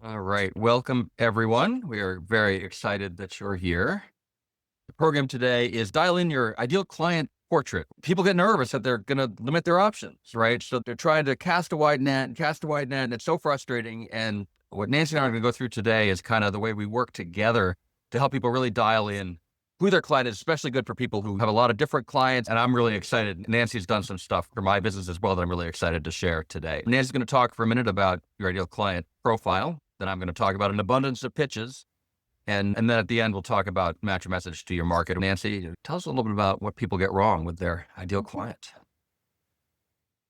All right. Welcome, everyone. We are very excited that you're here. The program today is dial in your ideal client portrait. People get nervous that they're going to limit their options, right? So they're trying to cast a wide net and cast a wide net, and it's so frustrating. And what Nancy and I are going to go through today is kind of the way we work together to help people really dial in who their client is, especially good for people who have a lot of different clients. And I'm really excited. Nancy's done some stuff for my business as well that I'm really excited to share today. Nancy's going to talk for a minute about your ideal client profile. Then I'm going to talk about an abundance of pitches. And then at the end, we'll talk about match your message to your market. Nancy, tell us a little bit about what people get wrong with their ideal client.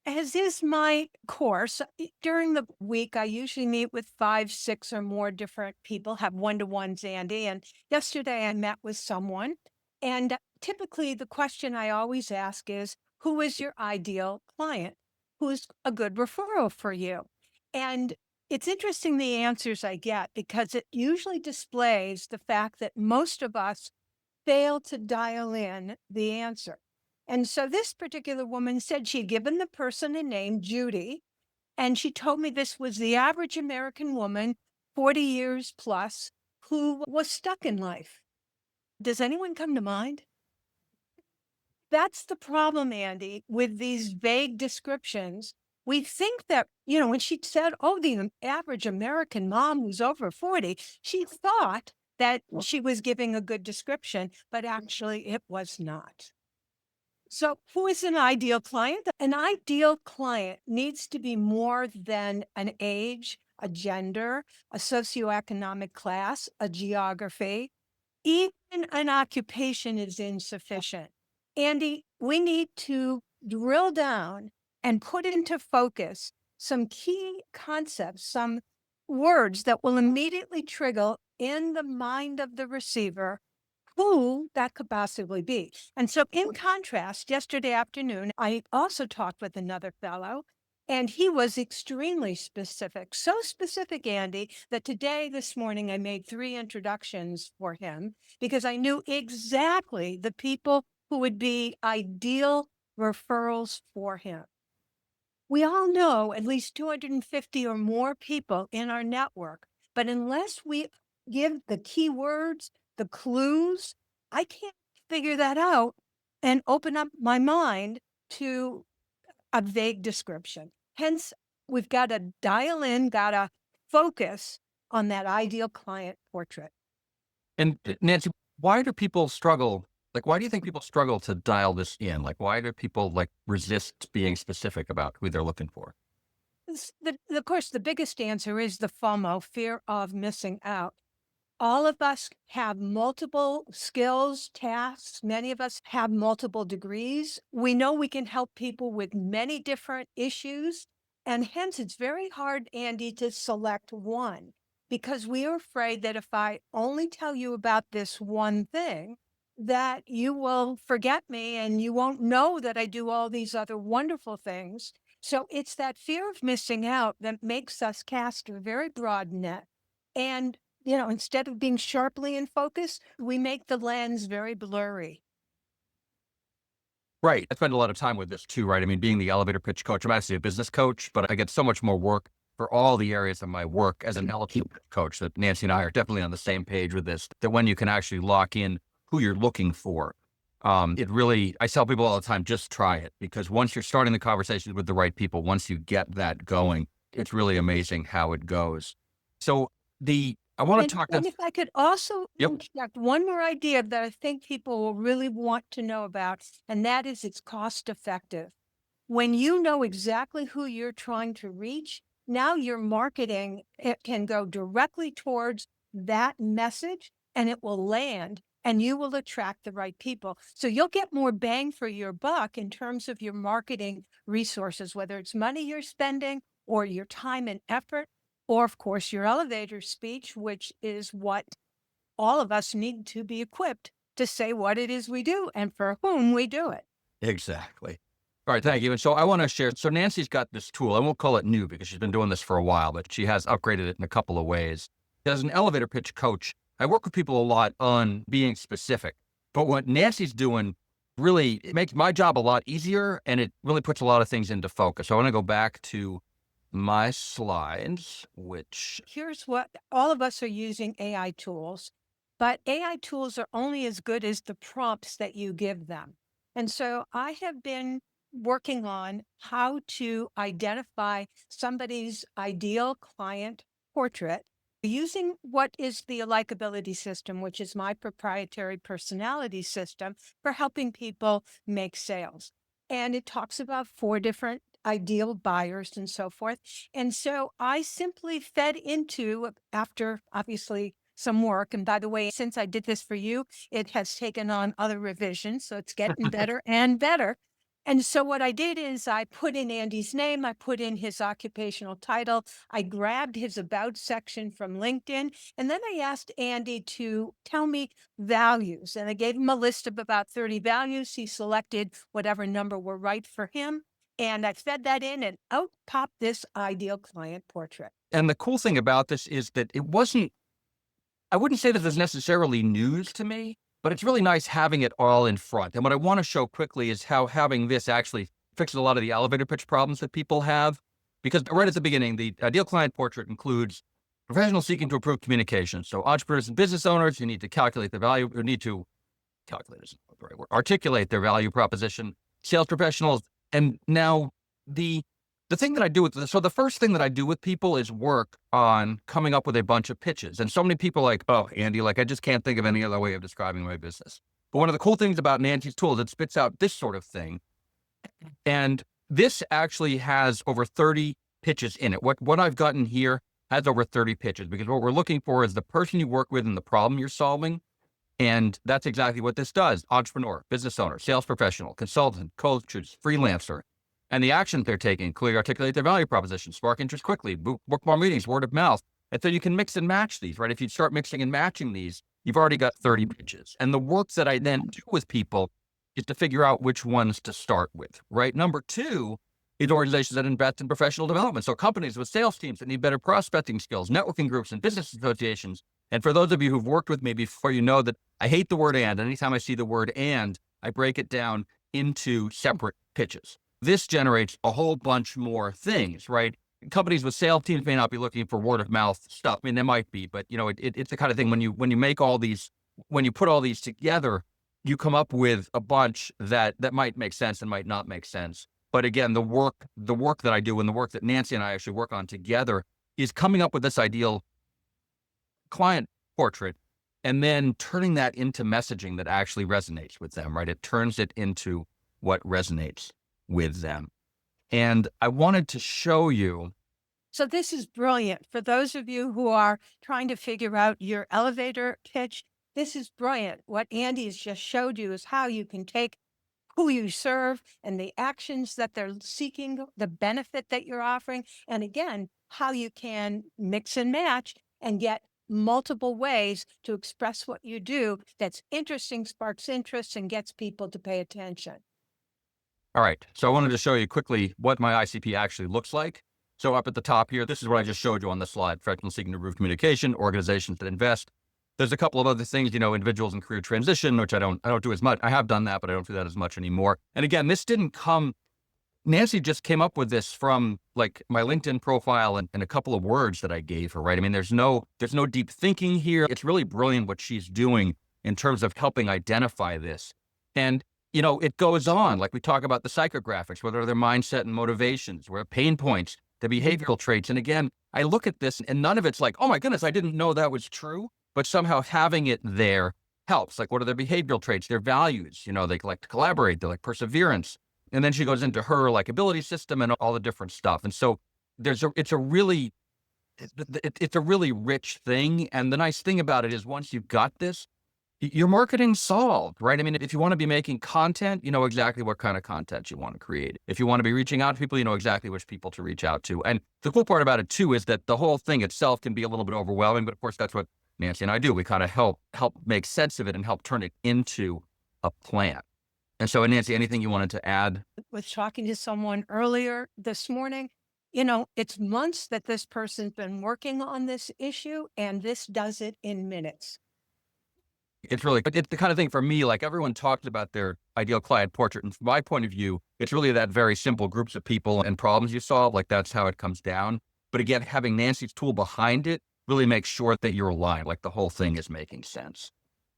As is my course, during the week, I usually meet with 5, 6 or more different people, have one-to-ones, Andy. And yesterday I met with someone. And typically the question I always ask is, who is your ideal client? Who's a good referral for you? And it's interesting the answers I get because it usually displays the fact that most of us fail to dial in the answer. And so this particular woman said she'd given the person a name, Judy, and she told me this was the average American woman, 40 years plus, who was stuck in life. Does anyone come to mind? That's the problem, Andy, with these vague descriptions. We think that, when she said, oh, the average American mom who's over 40, she thought that she was giving a good description, but actually it was not. So, who is an ideal client? An ideal client needs to be more than an age, a gender, a socioeconomic class, a geography. Even an occupation is insufficient. Andy, we need to drill down and put into focus some key concepts, some words that will immediately trigger in the mind of the receiver who that could possibly be. And so, in contrast, yesterday afternoon, I also talked with another fellow, and he was extremely specific. So specific, Andy, that today, this morning, I made 3 introductions for him because I knew exactly the people who would be ideal referrals for him. We all know at least 250 or more people in our network, but unless we give the keywords, the clues, I can't figure that out and open up my mind to a vague description. Hence, we've got to dial in, got to focus on that ideal client portrait. And Nancy, why do people struggle? Like, why do you think people struggle to dial this in? Like, why do people resist being specific about who they're looking for? Of course, the biggest answer is the FOMO, fear of missing out. All of us have multiple skills, tasks. Many of us have multiple degrees. We know we can help people with many different issues. And hence, it's very hard, Andy, to select one because we are afraid that if I only tell you about this one thing, that you will forget me and you won't know that I do all these other wonderful things. So it's that fear of missing out that makes us cast a very broad net. And instead of being sharply in focus, we make the lens very blurry. Right. I spend a lot of time with this too, right? I mean, being the elevator pitch coach, I'm actually a business coach, but I get so much more work for all the areas of my work as an elevator pitch coach that Nancy and I are definitely on the same page with this, that when you can actually lock in who you're looking for, it really, I tell people all the time, just try it because once you're starting the conversation with the right people, once you get that going, it's really amazing how it goes. So I want And to talk and that. if I could also Yep. interject one more idea that I think people will really want to know about, and that is it's cost effective. When you know exactly who you're trying to reach, now your marketing it can go directly towards that message and it will land and you will attract the right people. So you'll get more bang for your buck in terms of your marketing resources, whether it's money you're spending or your time and effort, or of course your elevator speech, which is what all of us need to be equipped to say what it is we do and for whom we do it. Exactly. All right, thank you. And so I want to share. So Nancy's got this tool. I won't call it new because she's been doing this for a while, but she has upgraded it in a couple of ways. As an elevator pitch coach, I work with people a lot on being specific. But what Nancy's doing really it makes my job a lot easier and it really puts a lot of things into focus. So I want to go back to my slides, which Here's what all of us are using AI tools, but AI tools are only as good as the prompts that you give them. And so I have been working on how to identify somebody's ideal client portrait using what is the likability system, which is my proprietary personality system for helping people make sales. And it talks about four different ideal buyers and so forth. And so I simply fed into, after obviously some work. And by the way, since I did this for you, it has taken on other revisions. So it's getting better and better. And so what I did is I put in Andy's name, I put in his occupational title, I grabbed his about section from LinkedIn, and then I asked Andy to tell me values. And I gave him a list of about 30 values. He selected whatever number were right for him. And I fed that in and out popped this ideal client portrait. and the cool thing about this is that it wasn't I wouldn't say this is necessarily news to me, but it's really nice having it all in front. And what I want to show quickly is how having this actually fixes a lot of the elevator pitch problems that people have. Because right at the beginning, the ideal client portrait includes professionals seeking to improve communication. So entrepreneurs and business owners who need to calculate the value, or need to calculate isn't the right word, articulate their value proposition, sales professionals. And now the the thing that I do with this, so the first thing that I do with people is work on coming up with a bunch of pitches. And so many people are like, oh, Andy, like I just can't think of any other way of describing my business. But one of the cool things about Nancy's tool is it spits out this sort of thing. And this actually has over 30 pitches in it. What I've gotten here has over 30 pitches because what we're looking for is the person you work with and the problem you're solving. And that's exactly what this does. Entrepreneur, business owner, sales professional, consultant, coaches, freelancer. And the actions they're taking, clearly articulate their value proposition, spark interest quickly, book more meetings, word of mouth. And so you can mix and match these, right? If you start mixing and matching these, you've already got 30 pitches. And the work that I then do with people is to figure out which ones to start with, right? Number two is organizations that invest in professional development. So companies with sales teams that need better prospecting skills, networking groups and business associations. And for those of you who've worked with me before, you know that I hate the word and. Anytime I see the word and, I break it down into separate pitches. This generates a whole bunch more things, right? Companies with sales teams may not be looking for word of mouth stuff. I mean, they might be, but it's the kind of thing when you make all these, when you put all these together, you come up with a bunch that might make sense and might not make sense. But again, the work that I do and the work that Nancy and I actually work on together is coming up with this ideal client portrait and then turning that into messaging that actually resonates with them, right? It turns it into what resonates with them. And I wanted to show you. So this is brilliant. For those of you who are trying to figure out your elevator pitch, this is brilliant. What Andy has just showed you is how you can take who you serve and the actions that they're seeking, the benefit that you're offering, and again, how you can mix and match and get multiple ways to express what you do that's interesting, sparks interest, and gets people to pay attention. All right. So I wanted to show you quickly what my ICP actually looks like. So up at the top here, this is what I just showed you on the slide. Professionals seeking to improve communication, organizations that invest. There's a couple of other things, individuals in career transition, which I don't do as much. I have done that, but I don't do that as much anymore. And again, this didn't come, Nancy just came up with this from like my LinkedIn profile and a couple of words that I gave her, right? I mean, there's no deep thinking here. It's really brilliant what she's doing in terms of helping identify this. And it goes on. Like we talk about the psychographics, whether they're mindset and motivations, where pain points, the behavioral traits. And again, I look at this and none of it's like, oh my goodness, I didn't know that was true. But somehow having it there helps. Like what are their behavioral traits, their values? They like to collaborate, they like perseverance. And then she goes into her likability system and all the different stuff. And so it's a really rich thing. And the nice thing about it is once you've got this, your marketing's solved, right? I mean, if you want to be making content, you know exactly what kind of content you want to create. If you want to be reaching out to people, you know exactly which people to reach out to. And the cool part about it too is that the whole thing itself can be a little bit overwhelming, but of course that's what Nancy and I do. We kind of help make sense of it and help turn it into a plan. And so, Nancy, anything you wanted to add? Was talking to someone earlier this morning. It's months that this person's been working on this issue, and this does it in minutes. It's really, but it's the kind of thing for me, like everyone talks about their ideal client portrait. And from my point of view, it's really that very simple groups of people and problems you solve. Like that's how it comes down. But again, having Nancy's tool behind it really makes sure that you're aligned, like the whole thing is making sense.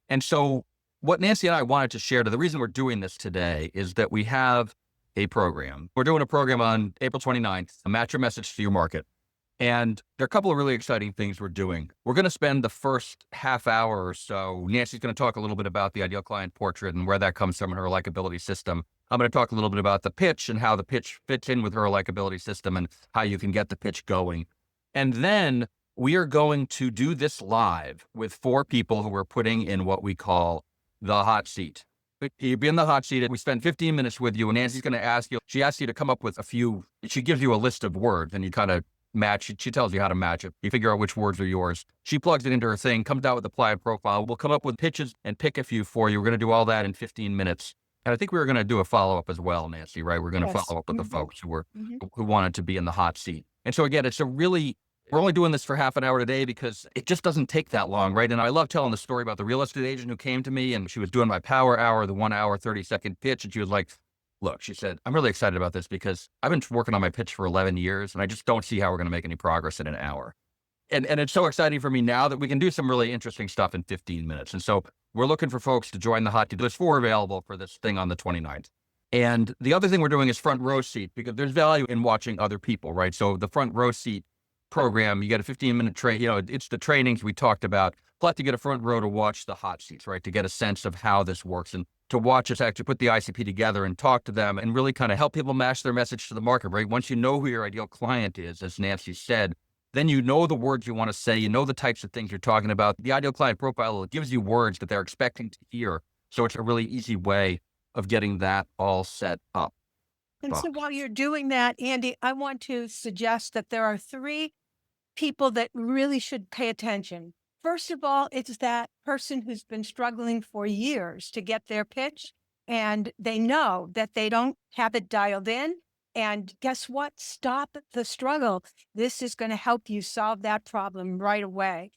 And so what Nancy and I wanted to share, to the reason we're doing this today is that we have a program. We're doing a program on April 29th, a match your message to your market. And there are a couple of really exciting things we're doing. We're going to spend the first half hour or so. Nancy's going to talk a little bit about the ideal client portrait and where that comes from in her likability system. I'm going to talk a little bit about the pitch and how the pitch fits in with her likability system and how you can get the pitch going. And then we are going to do this live with 4 people who we're putting in what we call the hot seat. You'd be in the hot seat. We spend 15 minutes with you, and Nancy's going to ask you, she asks you to come up with a few, she gives you a list of words, and you kind of match it. She tells you how to match it. You figure out which words are yours. She plugs it into her thing, comes out with a client profile. We'll come up with pitches and pick a few for you. We're going to do all that in 15 minutes. And I think we were going to do a follow-up as well, Nancy, right? We're going to Yes. follow up with the folks Mhm. who wanted to be in the hot seat. And so again, we're only doing this for half an hour today because it just doesn't take that long, right? And I love telling the story about the real estate agent who came to me and she was doing my power hour, the 1 hour, 30-second pitch. And she was like, look, she said, I'm really excited about this because I've been working on my pitch for 11 years and I just don't see how we're going to make any progress in an hour. And it's so exciting for me now that we can do some really interesting stuff in 15 minutes. And so we're looking for folks to join the hot seat. There's 4 available for this thing on the 29th. And the other thing we're doing is front row seat because there's value in watching other people, right? So the front row seat program, you get a 15-minute it's the trainings we talked about, plus you get a front row to watch the hot seats, right? To get a sense of how this works and to watch us actually put the ICP together and talk to them and really kind of help people match their message to the market, right? Once you know who your ideal client is, as Nancy said, then you know the words you want to say, you know the types of things you're talking about. The ideal client profile gives you words that they're expecting to hear. So it's a really easy way of getting that all set up. And so while you're doing that, Andy, I want to suggest that there are 3 people that really should pay attention. First of all, it's that person who's been struggling for years to get their pitch, and they know that they don't have it dialed in. And guess what? Stop the struggle. This is going to help you solve that problem right away.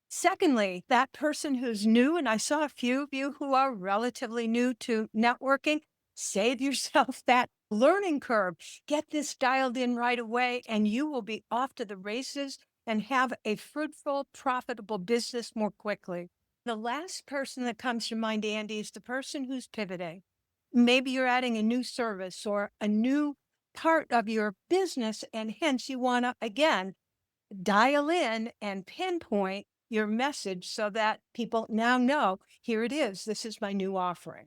Secondly, that person who's new, and I saw a few of you who are relatively new to networking, save yourself that learning curve. Get this dialed in right away, and you will be off to the races and have a fruitful, profitable business more quickly. The last person that comes to mind, Andy, is the person who's pivoting. Maybe you're adding a new service or a new part of your business, and hence you want to, again, dial in and pinpoint your message so that people now know, here it is. This is my new offering.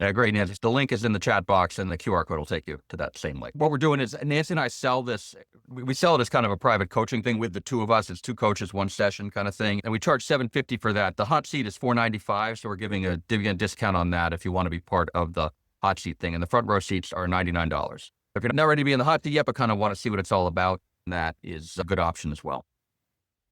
Yeah, great, Nancy. The link is in the chat box and the QR code will take you to that same link. What we're doing is Nancy and I sell this. We sell it as kind of a private coaching thing with the 2 of us. It's 2 coaches, 1 session kind of thing. And we charge $750 for that. The hot seat is $495. So we're giving a discount on that if you want to be part of the hot seat thing. And the front row seats are $99. If you're not ready to be in the hot seat yet, but kind of want to see what it's all about, that is a good option as well.